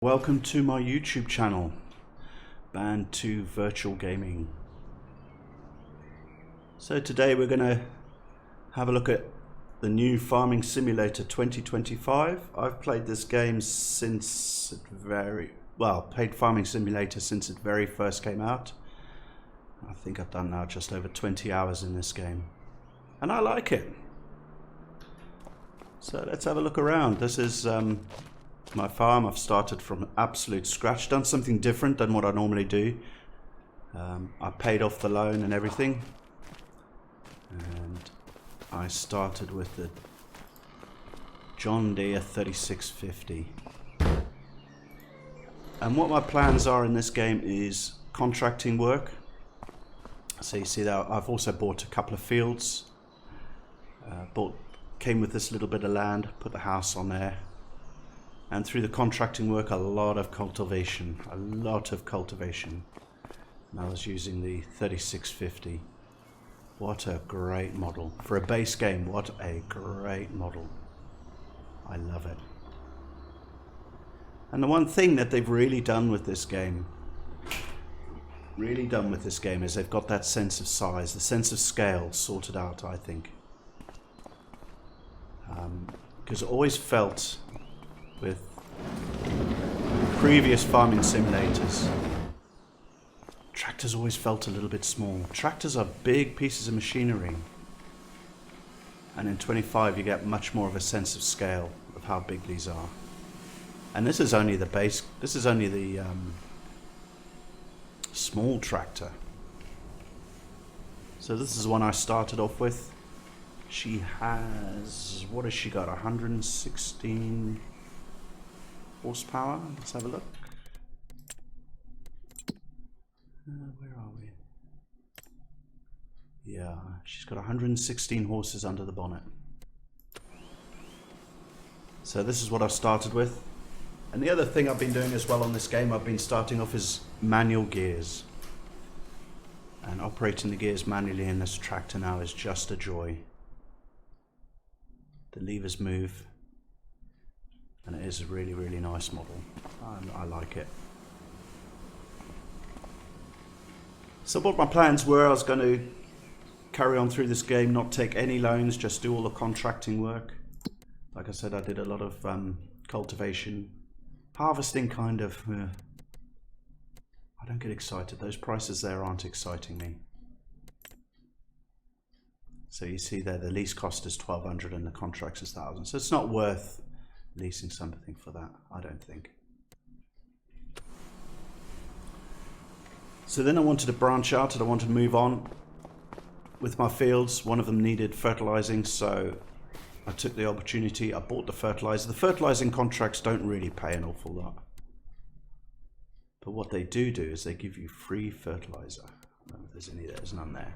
Welcome to my YouTube channel, Band 2 Virtual Gaming. So today we're going to have a look at the new Farming Simulator 2025. I've played this game since played Farming Simulator since it very first came out. I think I've done now just over 20 hours in this game. And I like it. So let's have a look around. This is my farm. I've started from absolute scratch, done something different than what I normally do. I paid off the loan and everything, and I started with the John Deere 3650. And what my plans are in this game is contracting work. So you see that I've also bought a couple of fields. Came with this little bit of land, put the house on there. And through the contracting work, a lot of cultivation. And I was using the 3650. What a great model. For a base game, what a great model. I love it. And the one thing that they've really done with this game, is they've got that sense of size, the sense of scale sorted out, I think. Because I always felt with previous farming simulators, tractors always felt a little bit small. Tractors are big pieces of machinery, and in 25 you get much more of a sense of scale of how big these are. And this is only the base, this is only the small tractor. So this is the one I started off with. She has, what has she got, 116 horsepower. Let's have a look. Where are we? Yeah, she's got 116 horses under the bonnet. So this is what I've started with. And the other thing I've been doing as well on this game, I've been starting off as manual gears. And operating the gears manually in this tractor now is just a joy. The levers move. And it is a really, really nice model. I like it. So what my plans were, I was going to carry on through this game, not take any loans, just do all the contracting work. Like I said, I did a lot of cultivation. Harvesting kind of, I don't get excited. Those prices there aren't exciting me. So you see there, the lease cost is 1,200 and the contracts is 1,000. So it's not worth leasing something for that, I don't think. So then I wanted to branch out and I wanted to move on with my fields. One of them needed fertilizing, so I took the opportunity. I bought the fertilizer. The fertilizing contracts don't really pay an awful lot, but what they do is they give you free fertilizer. I don't know if there's any there, there's none there.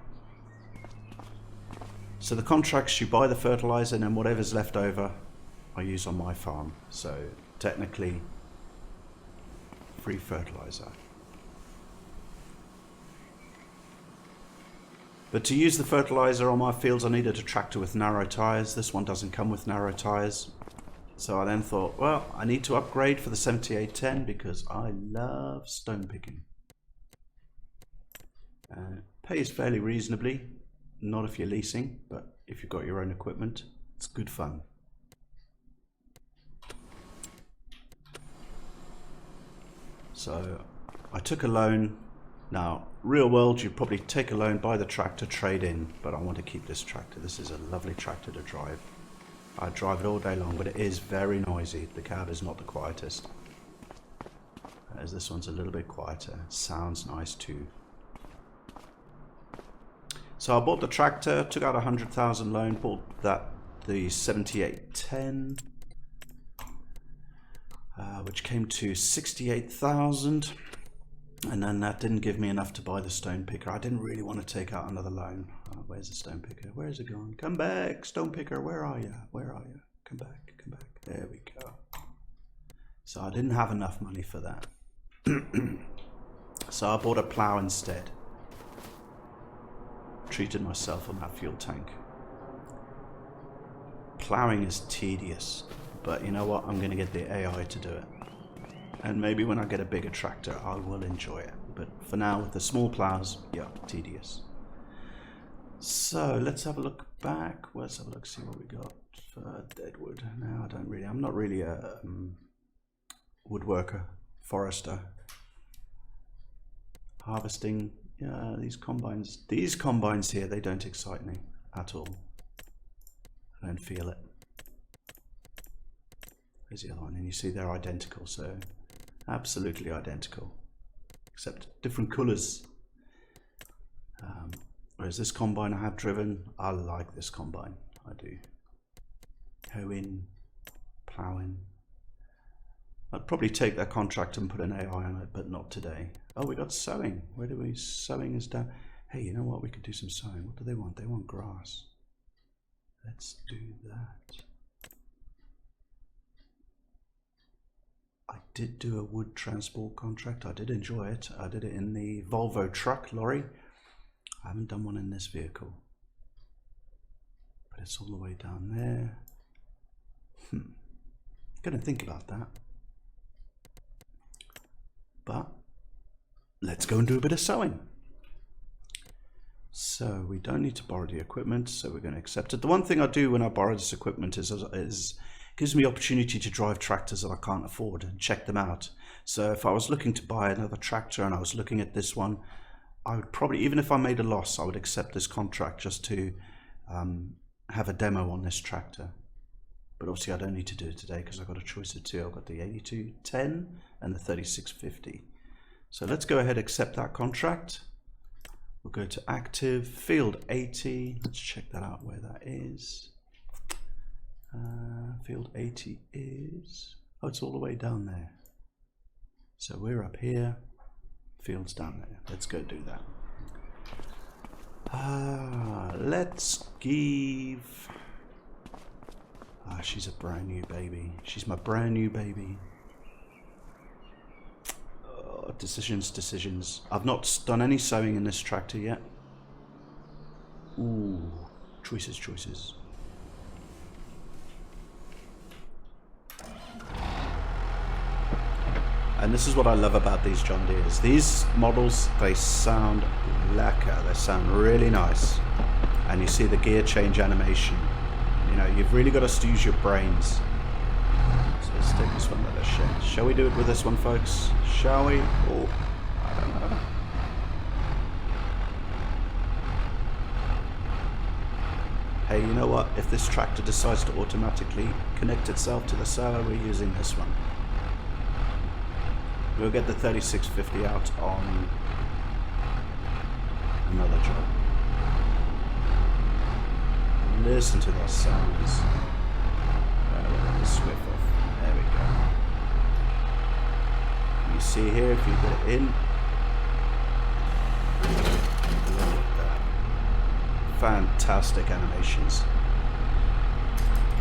So the contracts, you buy the fertilizer and then whatever's left over I use on my farm. So technically free fertilizer. But to use the fertilizer on my fields I needed a tractor with narrow tires. This one doesn't come with narrow tires. So I then thought, well, I need to upgrade for the 7810 because I love stone picking. It pays fairly reasonably. Not if you're leasing, but if you've got your own equipment, it's good fun. So I took a loan. Now, real world, you'd probably take a loan, buy the tractor, trade in, but I want to keep this tractor. This is a lovely tractor to drive. I drive it all day long, but it is very noisy. The cab is not the quietest. As this one's a little bit quieter. Sounds nice too. So I bought the tractor, took out 100,000 loan, bought the 7810, which came to 68,000, and then that didn't give me enough to buy the stone picker. I didn't really want to take out another loan. Where's the stone picker? Where's it gone? Come back, stone picker, where are you? Where are you? Come back, come back. There we go. So I didn't have enough money for that. So I bought a plow instead. Treated myself on that fuel tank. Plowing is tedious, but you know what? I'm going to get the AI to do it. And maybe when I get a bigger tractor, I will enjoy it. But for now, with the small plows, yeah, tedious. So let's have a look back. Let's have a look, see what we got for deadwood. No, I'm not really a woodworker, forester. Harvesting, yeah, these combines here, they don't excite me at all. I don't feel it. There's the other one, and you see they're identical, so absolutely identical, except different colours. Whereas this combine I have driven, I like this combine, I do. Hoeing, ploughing. I'd probably take that contract and put an AI on it, but not today. Oh, we got sowing. Where do we? Sowing is down. Hey, you know what? We could do some sowing. What do they want? They want grass. Let's do that. I did do a wood transport contract. I did enjoy it. I did it in the Volvo truck lorry. I haven't done one in this vehicle. But it's all the way down there. Gonna think about that. But let's go and do a bit of sewing. So we don't need to borrow the equipment, so we're going to accept it. The one thing I do when I borrow this equipment is gives me opportunity to drive tractors that I can't afford and check them out. So if I was looking to buy another tractor and I was looking at this one, I would probably, even if I made a loss, I would accept this contract just to have a demo on this tractor. But obviously I don't need to do it today because I've got a choice of two. I've got the 8210 and the 3650. So let's go ahead and accept that contract. We'll go to active, field 80. Let's check that out where that is. Field 80 is, oh, it's all the way down there. So we're up here, field's down there. Let's go do that. Let's give, she's a brand new baby. She's my brand new baby. Decisions. I've not done any sewing in this tractor yet. Ooh, choices. And this is what I love about these John Deeres. These models, they sound lekker. They sound really nice. And you see the gear change animation. You know, you've really got to use your brains. So let's take this one with us. Shall we do it with this one, folks? Shall we? Oh, I don't know. Hey, you know what? If this tractor decides to automatically connect itself to the sower, we're using this one. We'll get the 3650 out on another job. Listen to those sounds. Let me switch off. There we go. You see here, if you get it in, look at that. Fantastic animations.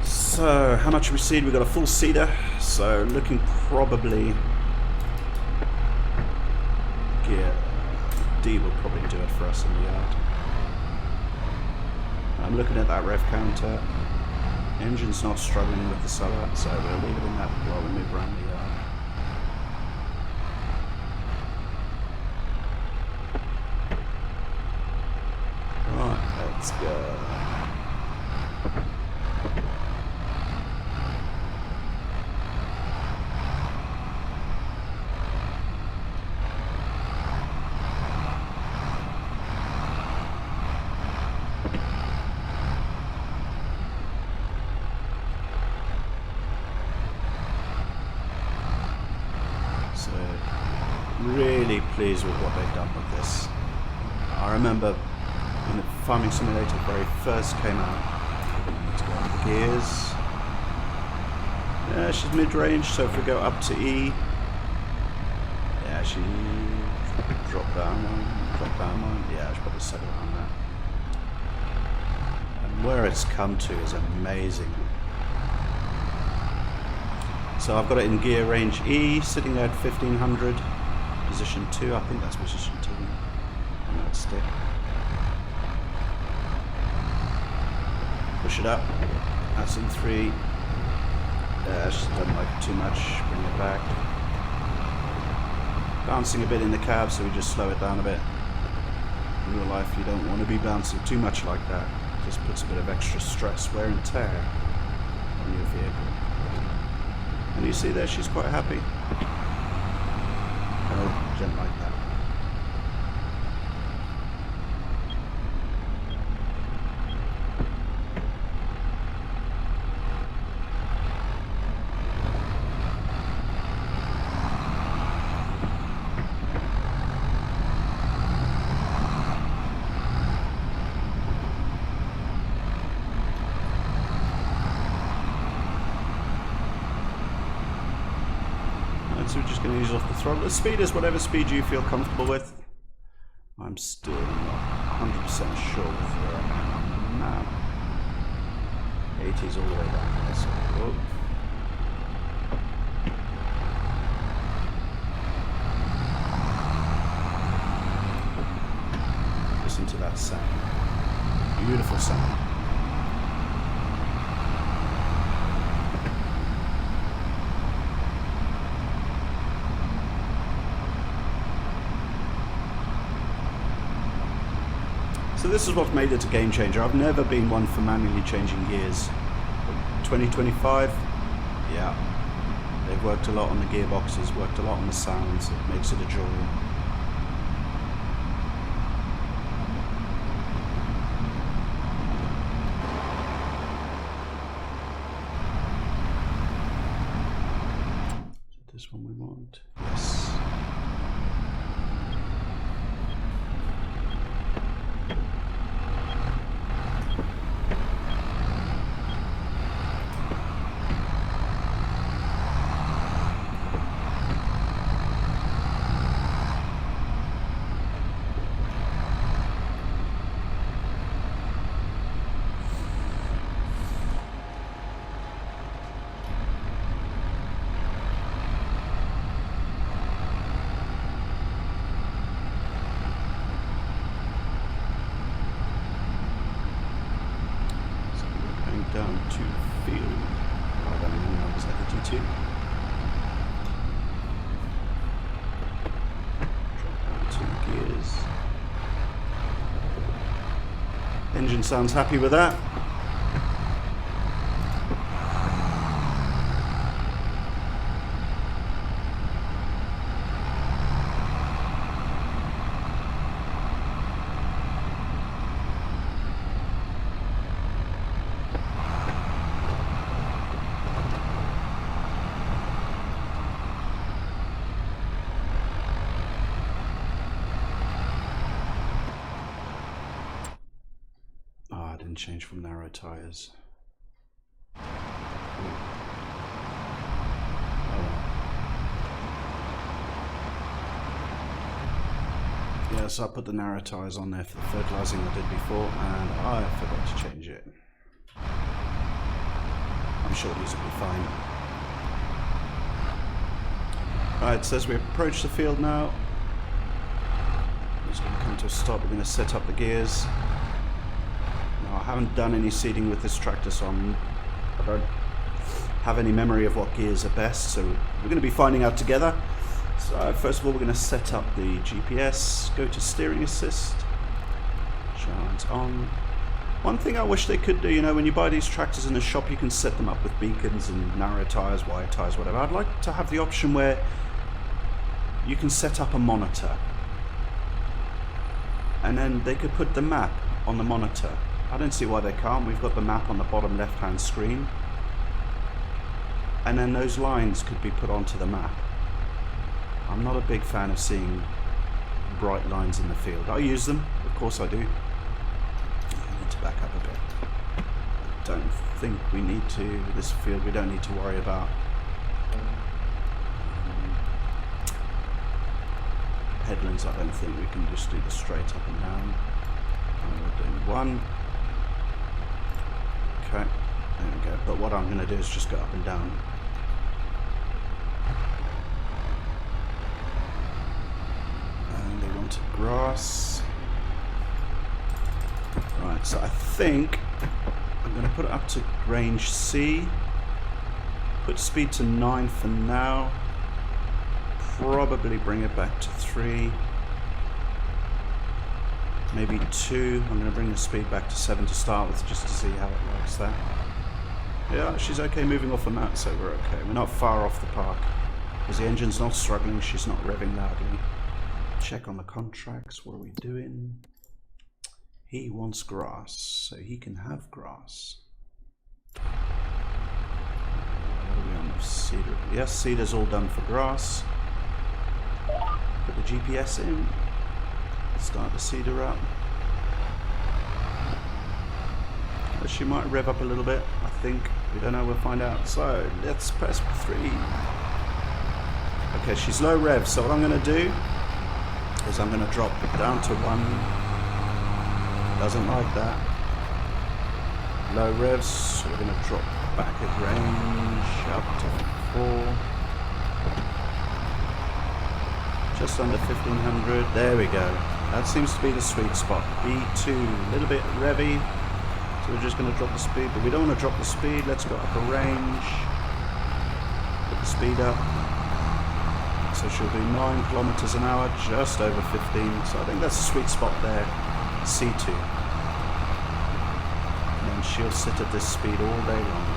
So, how much we seed? We've got a full seeder, so looking probably gear D will probably do it for us in the yard. I'm looking at that rev counter. Engine's not struggling with the solar, so we'll leave it in that while we move around the yard. Right, let's go. Really pleased with what they've done with this. I remember when the Farming Simulator very first came out. Let's go on the gears. Yeah, she's mid-range, so if we go up to E, yeah, she dropped down one. Yeah, I should probably settle on that. And where it's come to is amazing. So I've got it in gear range E, sitting there at 1500. Position 2, I think that's position 2. And that stick. Push it up. That's in 3. She's done like too much. Bring it back. bouncing a bit in the cab, so we just slow it down a bit. In real life, you don't want to be bouncing too much like that. It just puts a bit of extra stress, wear and tear on your vehicle. And you see there, she's quite happy. Oh, gent like that. So we're just going to use off the throttle. The speed is whatever speed you feel comfortable with. I'm still not 100% sure with where I am now. 80s all the way down there, so whoa. Listen to that sound. Beautiful sound. So this is what made it a game changer. I've never been one for manually changing gears. 2025, yeah. They've worked a lot on the gearboxes, worked a lot on the sounds. It makes it a joy. Is this one we want? Yes. Down to field. I don't even know, is that the G2? Drop down 2 gears. Engine sounds happy with that. Change from narrow tires. Yeah, so I put the narrow tires on there for the fertilizing I did before, and I forgot to change it. I'm sure these will be fine. Right, so as we approach the field now, it's going to come to a stop. We're going to set up the gears. I haven't done any seeding with this tractor, so I don't have any memory of what gears are best, so we're going to be finding out together. So first of all, we're going to set up the GPS, go to steering assist, shines on. One thing I wish they could do, you know, when you buy these tractors in the shop, you can set them up with beacons and narrow tires, wide tires, whatever. I'd like to have the option where you can set up a monitor, and then they could put the map on the monitor. I don't see why they can't. We've got the map on the bottom left-hand screen. And then those lines could be put onto the map. I'm not a big fan of seeing bright lines in the field. I use them, of course I do. I need to back up a bit. I don't think we need to, this field we don't need to worry about. Headlands, I don't think we can just do the straight up and down. And we're doing one. Okay, there we go. But what I'm going to do is just go up and down. And they wanted grass. Right, so I think I'm going to put it up to range C. Put speed to 9 for now. probably bring it back to 3. Maybe 2. I'm going to bring the speed back to 7 to start with, just to see how it likes that. Yeah, she's okay moving off the mat, so we're okay. We're not far off the park. Because the engine's not struggling, she's not revving loudly. Check on the contracts, what are we doing? He wants grass, so he can have grass. What are we on with cedar? Yes, cedar's all done for grass. Put the GPS in. Start the cedar up. She might rev up a little bit, I think. We don't know, we'll find out. So, let's press 3. Okay, she's low rev, so what I'm going to do is I'm going to drop down to 1. Doesn't like that. Low revs, so we're going to drop back at range, up to 4. Just under 1500, there we go. That seems to be the sweet spot. B2, a little bit revvy. So we're just going to drop the speed, but we don't want to drop the speed. Let's go up a range. Put the speed up. So she'll do 9 kilometers an hour, just over 15. So I think that's a sweet spot there. C2. And then she'll sit at this speed all day long.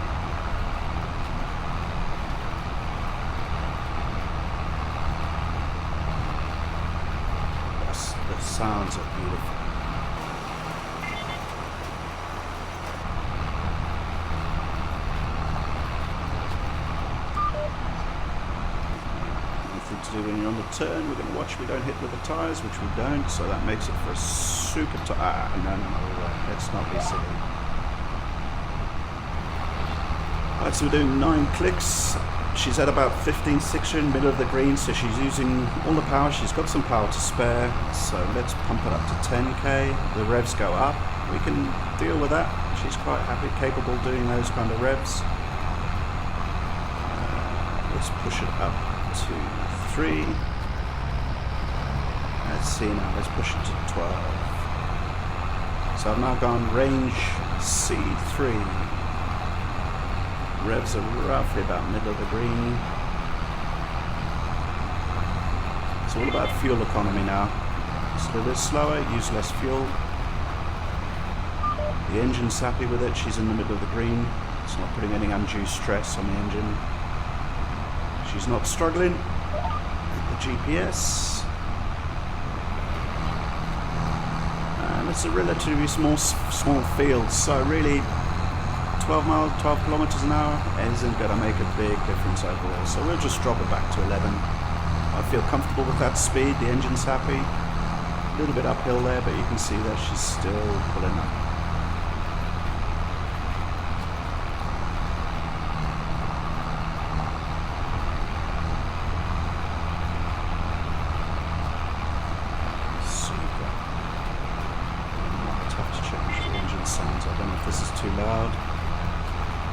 The sounds are beautiful. To do when you're on the turn, we're going to watch we don't hit with the tyres, which we don't, so that makes it for a super no, let's not be silly. Alright, so we're doing 9 clicks. She's at about 15-6 in the middle of the green, so she's using all the power. She's got some power to spare, so let's pump it up to 10k. The revs go up. We can deal with that. She's quite happy, capable of doing those kind of revs. Let's push it up to 3. Let's see now, let's push it to 12. So I've now gone range C3. Revs are roughly about middle of the green. It's all about fuel economy now. Just a little bit slower, use less fuel. The engine's happy with it, she's in the middle of the green. It's not putting any undue stress on the engine. She's not struggling. The GPS. And it's a relatively small field, so really 12 kilometers an hour isn't going to make a big difference overall. So we'll just drop it back to 11. I feel comfortable with that speed. The engine's happy. A little bit uphill there, but you can see that she's still pulling up.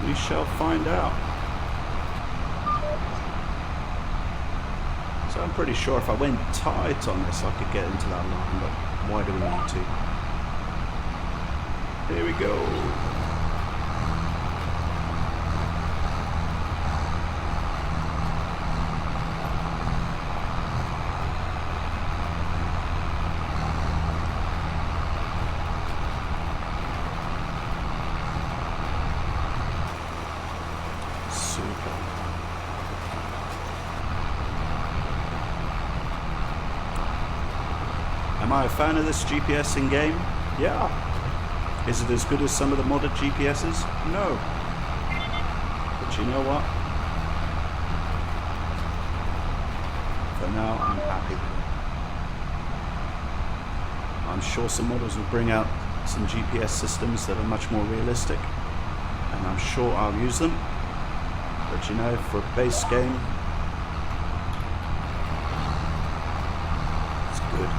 We shall find out. So I'm pretty sure if I went tight on this I could get into that line, but why do we need to? Here we go. Am I a fan of this GPS in game? Yeah. Is it as good as some of the modded GPSs? No. But you know what? For now, I'm happy with it. I'm sure some modders will bring out some GPS systems that are much more realistic, and I'm sure I'll use them. But you know, for a base game, it's good.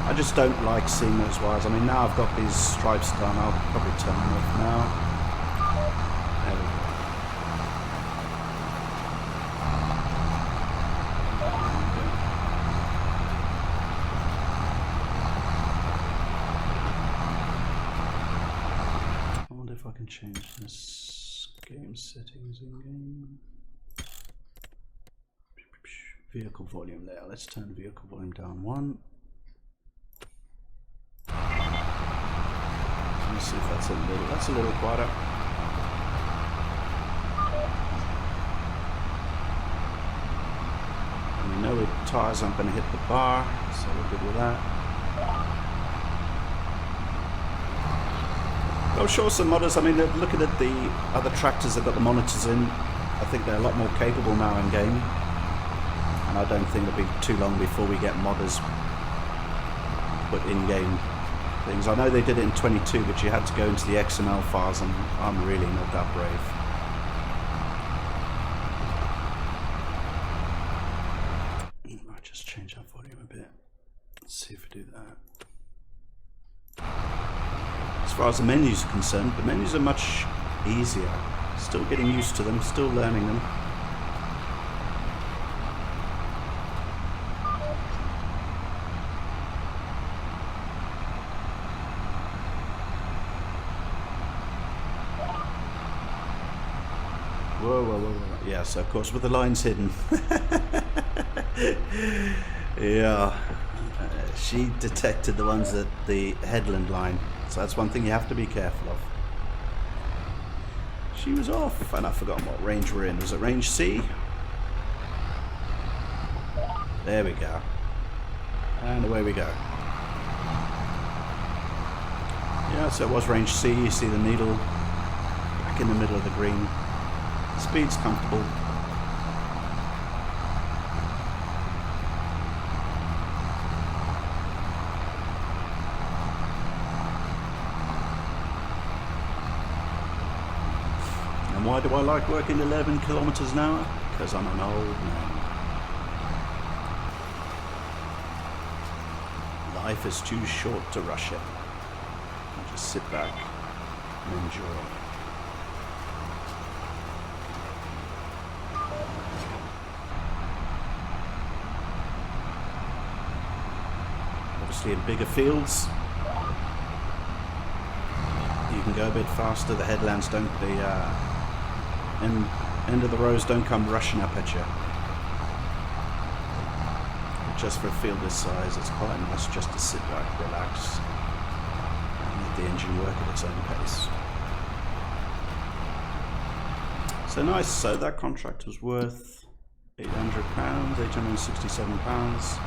I just don't like seeing those wires. I mean, now I've got these stripes done, I'll probably turn them off now. There we go. I wonder if I can change this game settings in game. Vehicle volume there. Let's turn vehicle volume down 1. Let's see if that's a little quieter. And we know the tires aren't going to hit the bar, so we're good with that. I'm sure some modders, I mean, looking at the other tractors that got the monitors in, I think they're a lot more capable now in game. And I don't think it'll be too long before we get modders put in game things. I know they did it in 22, but you had to go into the XML files, and I'm really not that brave. I might just change that volume a bit. Let's see if we do that. As far as the menus are concerned, the menus are much easier. Still getting used to them, still learning them. Whoa. Yeah, so of course with the lines hidden. Yeah. She detected the ones at the headland line. So that's one thing you have to be careful of. She was off, and I've forgotten what range we're in. Was it range C? There we go. And away we go. Yeah, so it was range C. You see the needle back in the middle of the green. Speed's comfortable. Why do I like working 11 kilometers an hour? Because I'm an old man. Life is too short to rush it. I'll just sit back and enjoy. Obviously in bigger fields, you can go a bit faster. The headlands don't, end of the rows don't come rushing up at you. But just for a field this size, it's quite nice just to sit back, relax, and let the engine work at its own pace. So nice. So that contract was worth £800, £867,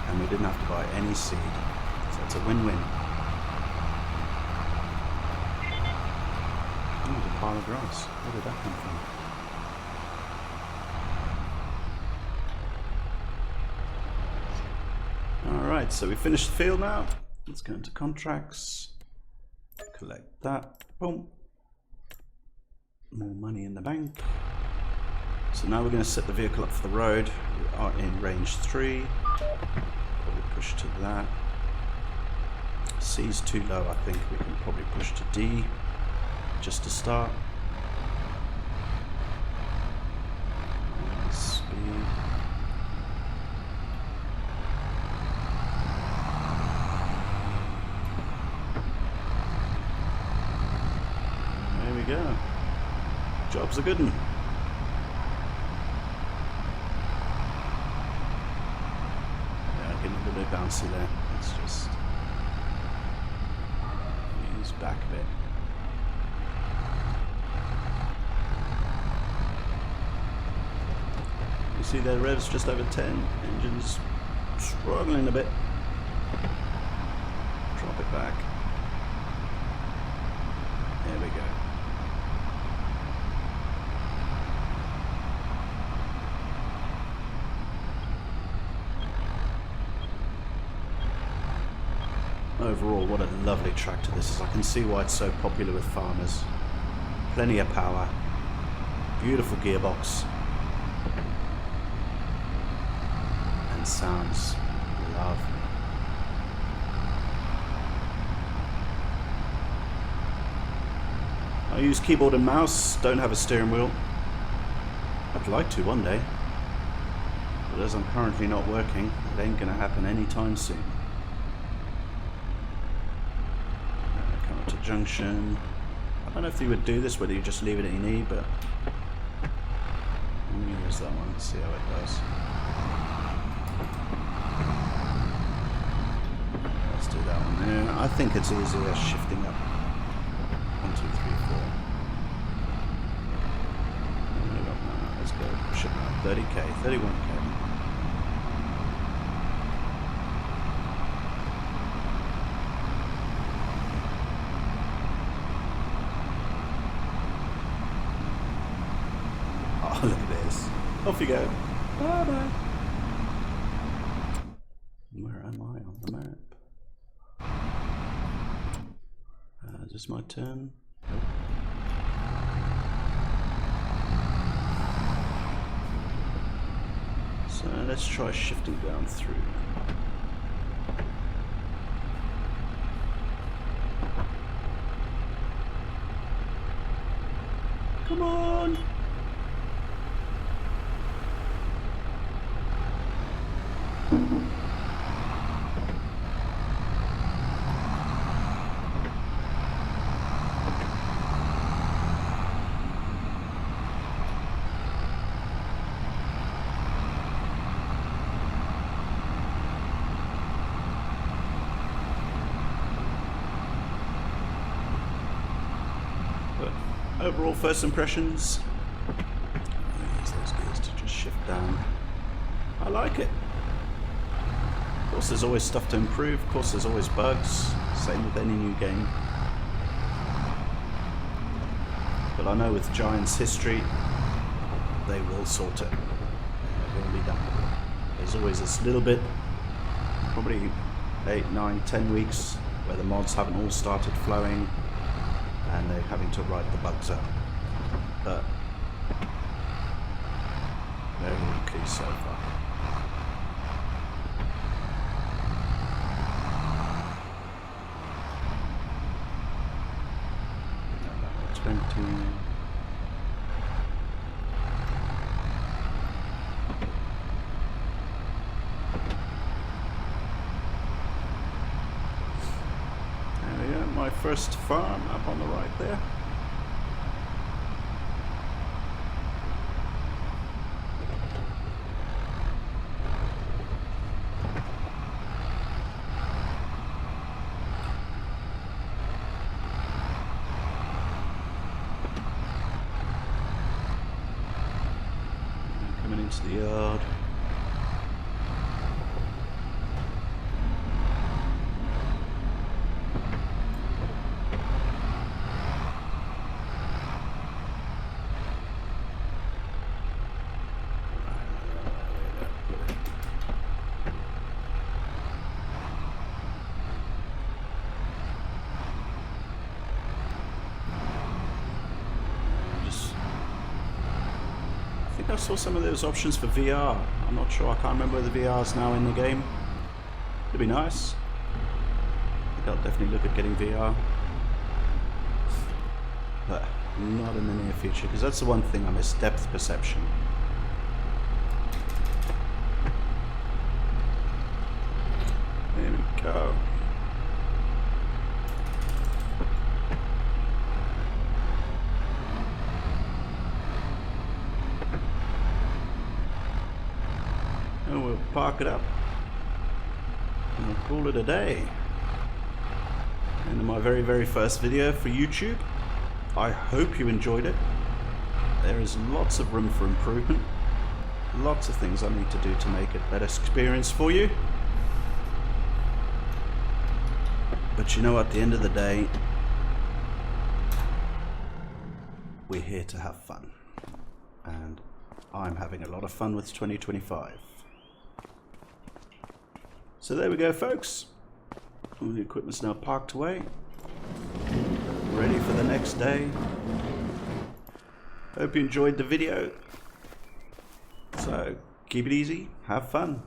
and we didn't have to buy any seed. So it's a win-win. Oh, the pile of grass. Where did that come from? Alright, so we finished the field now. Let's go into contracts. Collect that. Boom. More money in the bank. So now we're going to set the vehicle up for the road. We are in range 3. Probably push to that. C's too low, I think. We can probably push to D. Just to start. Speed. There we go. Job's a good one. Yeah, getting a little bit bouncy there. Let's just ease back a bit. See their revs just over 10. Engine's struggling a bit. Drop it back. There we go. Overall, what a lovely tractor this is. I can see why it's so popular with farmers. Plenty of power. Beautiful gearbox. Sounds lovely. I use keyboard and mouse, don't have a steering wheel. I'd like to one day, but as I'm currently not working, it ain't gonna happen anytime soon. Come up to junction. I don't know if you would do this, whether you just leave it at your knee, but use that one, see how it does. Let's do that one there. I think it's easier shifting up. 1, 2, 3, 4. Let's go. Push it now. 30k, 31k. Oh, look at this. Off you go. Bye bye. Where am I on the map? Is this my turn? Nope. So let's try shifting down through. Come on! Overall first impressions, use those gears to just shift down. I like it. Of course there's always stuff to improve, of course there's always bugs, same with any new game. But I know with Giant's history, they will sort it. It will be done. There's always this little bit, probably 8, 9, 10 weeks, where the mods haven't all started flowing, and they're having to write the bugs out. But very okay so far. About 20. There we go, my first farm up on the right there. Coming into the yard. I saw some of those options for VR. I'm not sure, I can't remember whether VR is now in the game. It'd be nice. I think I'll definitely look at getting VR. But not in the near future, because that's the one thing I miss, depth perception. There we go. And we'll park it up and we'll call it a day. And my very first video for YouTube. I hope you enjoyed it. There is lots of room for improvement, lots of things I need to do to make it a better experience for you. But you know, at the end of the day, we're here to have fun, and I'm having a lot of fun with 2025. So there we go, folks. All the equipment's now parked away, ready for the next day. Hope you enjoyed the video. So keep it easy, have fun.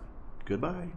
Goodbye.